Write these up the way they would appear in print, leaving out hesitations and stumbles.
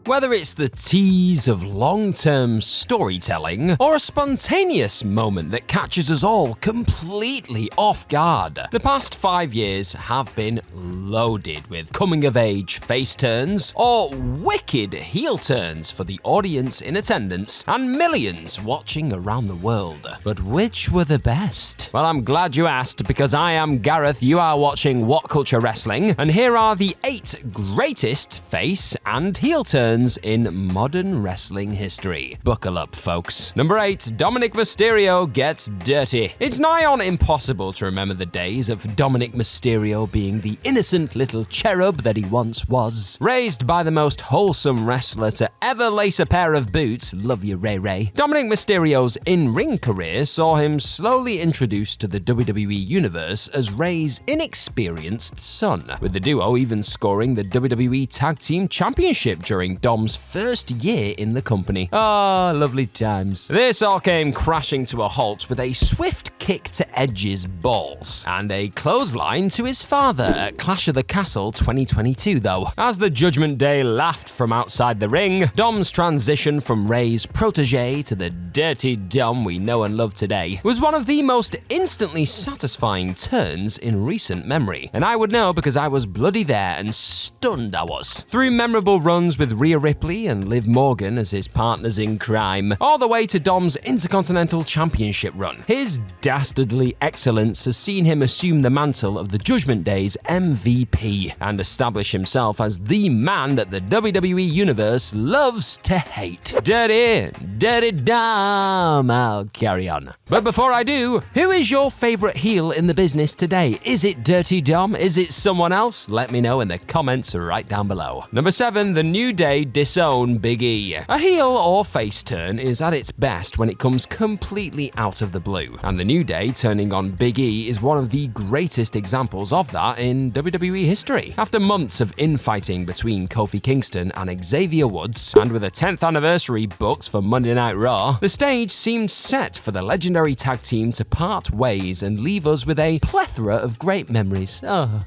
Whether it's the tease of long-term storytelling or a spontaneous moment that catches us all completely off guard, the past 5 years have been loaded with coming-of-age face turns or wicked heel turns for the audience in attendance and millions watching around the world. But which were the best? Well, I'm glad you asked, because I am Gareth, you are watching WhatCulture Wrestling, and here are the 8 greatest face and heel turns in modern wrestling history. Buckle up, folks. Number 8, Dominik Mysterio gets dirty. It's nigh on impossible to remember the days of Dominik Mysterio being the innocent little cherub that he once was. Raised by the most wholesome wrestler to ever lace a pair of boots, love you Ray Ray, Dominik Mysterio's in-ring career saw him slowly introduced to the WWE Universe as Ray's inexperienced son, with the duo even scoring the WWE Tag Team Championship during Dom's first year in the company. Ah, lovely times. This all came crashing to a halt with a swift kick to Edge's balls and a clothesline to his father at Clash of the Castle 2022 though. As the Judgment Day laughed from outside the ring, Dom's transition from Ray's protege to the dirty Dom we know and love today was one of the most instantly satisfying turns in recent memory. And I would know because I was bloody there and stunned I was. Through memorable runs with Rhea Ripley and Liv Morgan as his partners in crime, all the way to Dom's Intercontinental Championship run. His dastardly excellence has seen him assume the mantle of the Judgment Day's MVP and establish himself as the man that the WWE Universe loves to hate. Dirty Dom, I'll carry on. But before I do, who is your favorite heel in the business today? Is it Dirty Dom? Is it someone else? Let me know in the comments right down below. Number 7, The New Day disown Big E. A heel or face turn is at its best when it comes completely out of the blue, and The New Day turning on Big E is one of the greatest examples of that in WWE history. After months of infighting between Kofi Kingston and Xavier Woods, and with a 10th anniversary booked for Monday Night Raw, the stage seemed set for the legendary tag team to part ways and leave us with a plethora of great memories.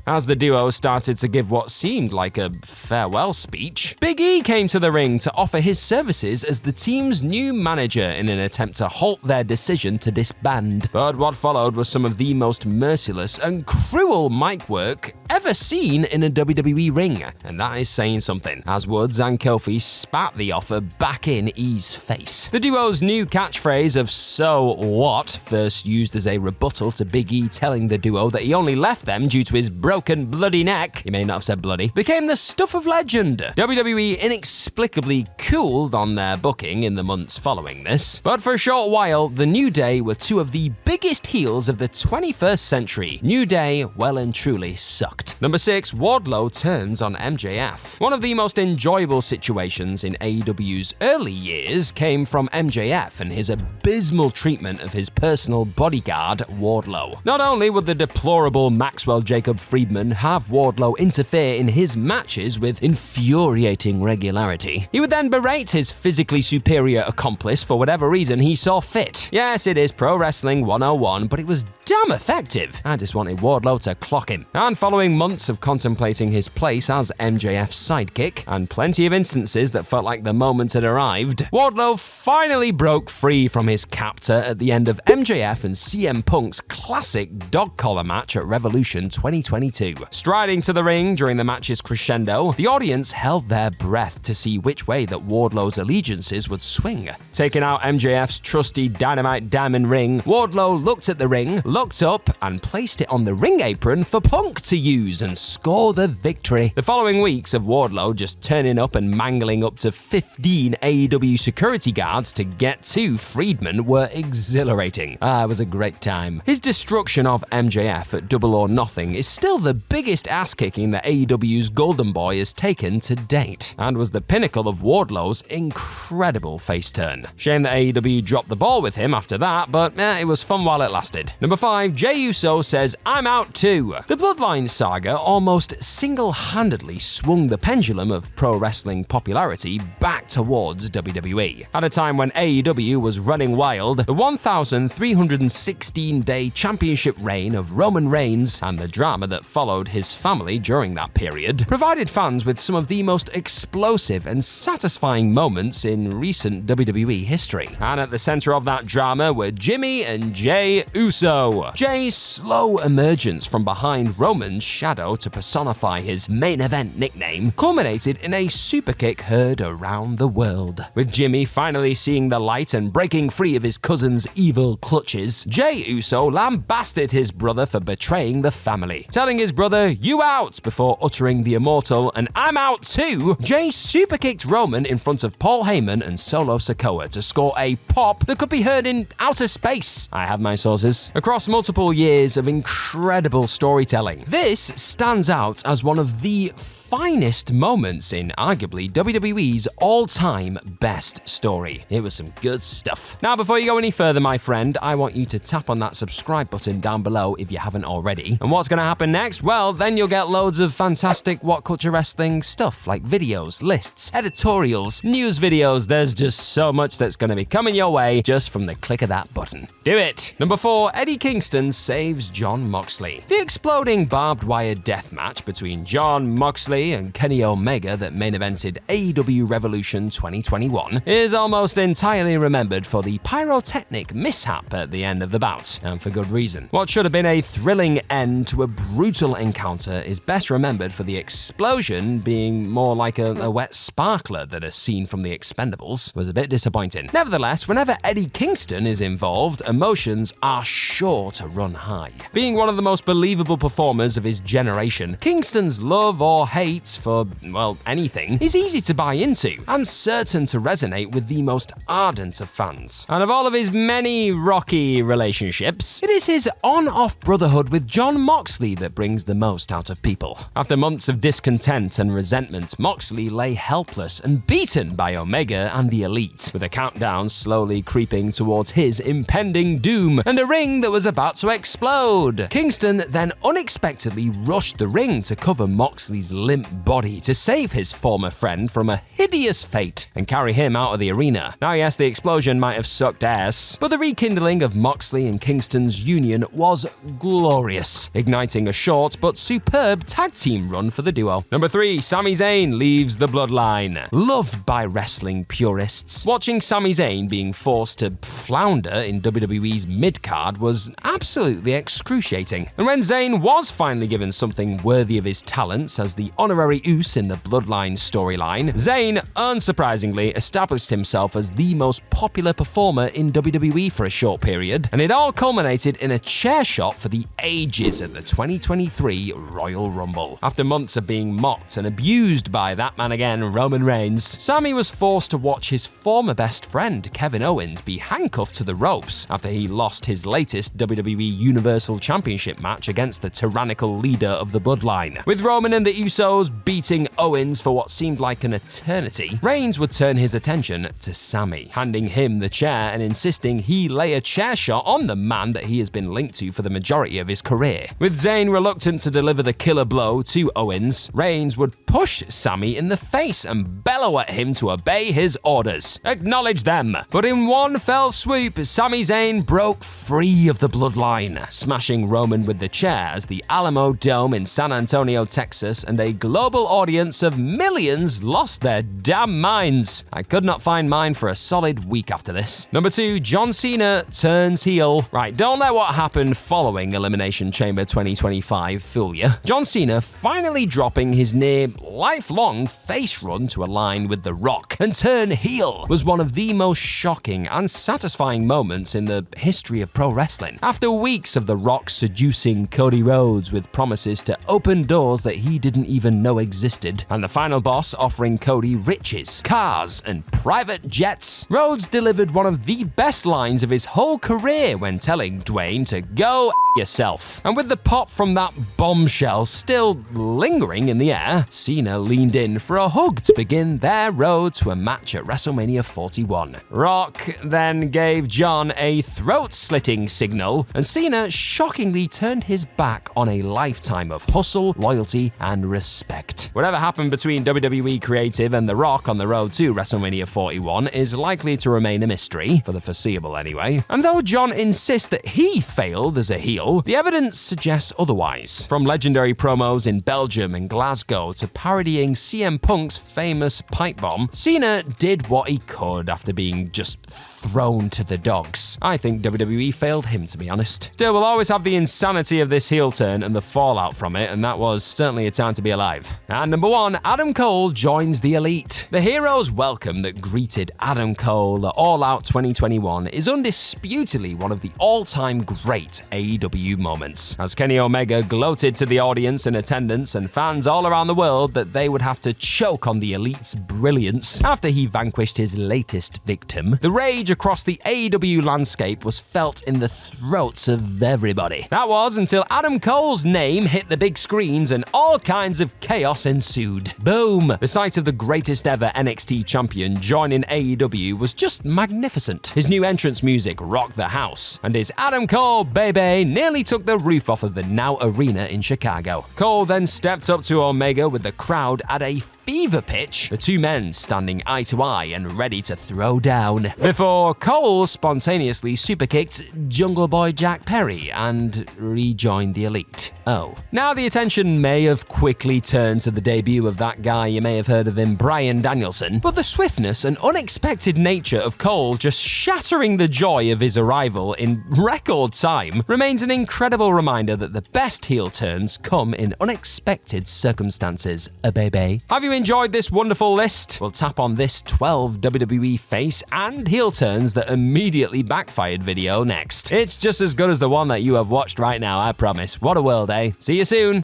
As the duo started to give what seemed like a farewell speech, Big E came to the ring to offer his services as the team's new manager in an attempt to halt their decision to disband. But what followed was some of the most merciless and cruel mic work ever seen in a WWE ring, and that is saying something, as Woods and Kofi spat the offer back in E's face. The duo's new catchphrase of "so what," first used as a rebuttal to Big E telling the duo that he only left them due to his broken bloody neck, he may not have said bloody, became the stuff of legend. WWE inexplicably cooled on their booking in the months following this, but for a short while, the New Day were two of the biggest heels of the 21st century. New Day well and truly sucked. Number 6, Wardlow turns on MJF. One of the most enjoyable situations in AEW's early years came from MJF and his abysmal treatment of his personal bodyguard, Wardlow. Not only would the deplorable Maxwell Jacob Friedman have Wardlow interfere in his matches with infuriating regularity, he would then berate his physically superior accomplice for whatever reason he saw fit. Yes, it is Pro Wrestling 101, but it was damn effective. I just wanted Wardlow to clock him. And following months of contemplating his place as MJF's sidekick, and plenty of instances that felt like the moment had arrived, Wardlow finally broke free from his captor at the end of MJF and CM Punk's classic dog collar match at Revolution 2022. Striding to the ring during the match's crescendo, the audience held their breath to see which way that Wardlow's allegiances would swing. Taking out MJF's trusty Dynamite Diamond ring, Wardlow looked at the ring, looked up, and placed it on the ring apron for Punk to use and score the victory. The following weeks of Wardlow just turning up and mangling up to 15 AEW security guards to get to Friedman were exhilarating. It was a great time. His destruction of MJF at Double or Nothing is still the biggest ass-kicking that AEW's Golden Boy has taken to date, and was the pinnacle of Wardlow's incredible face turn. Shame that AEW dropped the ball with him after that, but it was fun while it lasted. Number 5, Jey Uso says, "I'm out too." The Bloodline saga almost single-handedly swung the pendulum of pro wrestling popularity back towards WWE. At a time when AEW was running wild, the 1,316-day championship reign of Roman Reigns and the drama that followed his family during that period provided fans with some of the most explosive explosive and satisfying moments in recent WWE history. And at the center of that drama were Jimmy and Jey Uso. Jey's slow emergence from behind Roman's shadow to personify his main event nickname culminated in a superkick heard around the world. With Jimmy finally seeing the light and breaking free of his cousin's evil clutches, Jey Uso lambasted his brother for betraying the family, telling his brother, "You out," before uttering the immortal, "and I'm out too." Jey superkicked Roman in front of Paul Heyman and Solo Sikoa to score a pop that could be heard in outer space. I have my sources. Across multiple years of incredible storytelling, this stands out as one of the finest moments in arguably WWE's all-time best story. It was some good stuff. Now, before you go any further, my friend, I want you to tap on that subscribe button down below if you haven't already. And what's going to happen next? Well, then you'll get loads of fantastic WhatCulture Wrestling stuff like videos, lists, editorials, news videos. There's just so much that's going to be coming your way just from the click of that button. Do it! Number 4, Eddie Kingston saves Jon Moxley. The exploding barbed wire death match between Jon Moxley and Kenny Omega that main evented AEW Revolution 2021 is almost entirely remembered for the pyrotechnic mishap at the end of the bout, and for good reason. What should have been a thrilling end to a brutal encounter is best remembered for the explosion being more like a wet sparkler that a scene from The Expendables. Was a bit disappointing. Nevertheless, whenever Eddie Kingston is involved, emotions are sure to run high. Being one of the most believable performers of his generation, Kingston's love or hate for, well, anything is easy to buy into and certain to resonate with the most ardent of fans. And of all of his many rocky relationships, it is his on-off brotherhood with Jon Moxley that brings the most out of people. After months of discontent and resentment, Moxley lay helpless and beaten by Omega and the Elite, with a countdown slowly creeping towards his impending doom and a ring that was about to explode. Kingston then unexpectedly rushed the ring to cover Moxley's limp body to save his former friend from a hideous fate and carry him out of the arena. Now, yes, the explosion might have sucked ass, but the rekindling of Moxley and Kingston's union was glorious, igniting a short but superb tag team run for the duo. Number 3, Sami Zayn leaves the Bloodline. Loved by wrestling purists, watching Sami Zayn being forced to flounder in WWE's mid-card was absolutely excruciating. And when Zayn was finally given something worthy of his talents as the honorary Uce in the Bloodline storyline, Zayn, unsurprisingly, established himself as the most popular performer in WWE for a short period, and it all culminated in a chair shot for the ages at the 2023 Royal Rumble. After months of being mocked and abused by that man again, Roman Reigns, Sami was forced to watch his former best friend, Kevin Owens, be handcuffed to the ropes after he lost his latest WWE Universal Championship match against the tyrannical leader of the Bloodline. With Roman and the Usos beating Owens for what seemed like an eternity, Reigns would turn his attention to Sami, handing him the chair and insisting he lay a chair shot on the man that he has been linked to for the majority of his career. With Zayn reluctant to deliver the killer blow to Owens, Reigns would push Sami in the face and bellow at him to obey his orders. Acknowledge them. But in one fell swoop, Sami Zayn broke free of the Bloodline, smashing Roman with the chair as the Alamo Dome in San Antonio, Texas, and a global audience of millions lost their damn minds. I could not find mine for a solid week after this. Number 2, John Cena turns heel. Right, don't let what happened following Elimination Chamber 2025 fool you. John Cena finally dropping his near lifelong face run to align with The Rock and turn heel was one of the most shocking and satisfying moments in the history of pro wrestling. After weeks of The Rock seducing Cody Rhodes with promises to open doors that he didn't even know existed, and the final boss offering Cody riches, cars, and private jets, Rhodes delivered one of the best lines of his whole career when telling Dwayne to go yourself. And with the pop from that bombshell still lingering in the air, Cena leaned in for a hug to begin their road to a match at WrestleMania 41. Rock then gave John a throat-slitting signal, and Cena shockingly turned his back on a lifetime of hustle, loyalty, and respect. Whatever happened between WWE Creative and The Rock on the road to WrestleMania 41 is likely to remain a mystery, for the foreseeable anyway. And though John insists that he failed as a heel, Well, the evidence suggests otherwise. From legendary promos in Belgium and Glasgow to parodying CM Punk's famous pipe bomb, Cena did what he could after being just thrown to the dogs. I think WWE failed him, to be honest. Still, we'll always have the insanity of this heel turn and the fallout from it, and that was certainly a time to be alive. And number 1, Adam Cole joins the Elite. The hero's welcome that greeted Adam Cole at All Out 2021 is undisputedly one of the all-time great AEW moments, as Kenny Omega gloated to the audience in attendance and fans all around the world that they would have to choke on the Elite's brilliance after he vanquished his latest victim. The rage across the AEW landscape was felt in the throats of everybody. That was until Adam Cole's name hit the big screens and all kinds of chaos ensued. Boom! The sight of the greatest ever NXT champion joining AEW was just magnificent. His new entrance music rocked the house, and his Adam Cole baby nearly took the roof off of the Now Arena in Chicago. Cole then stepped up to Omega with the crowd at a fever pitch, the two men standing eye to eye and ready to throw down, before Cole spontaneously superkicked Jungle Boy Jack Perry and rejoined the Elite. Oh. Now the attention may have quickly turned to the debut of that guy, you may have heard of him, Bryan Danielson, but the swiftness and unexpected nature of Cole just shattering the joy of his arrival in record time remains an incredible reminder that the best heel turns come in unexpected circumstances, a baby. Have you enjoyed this wonderful list? We'll tap on this 12 WWE face and heel turns that immediately backfired video next. It's just as good as the one that you have watched right now, I promise. What a world, eh? See you soon!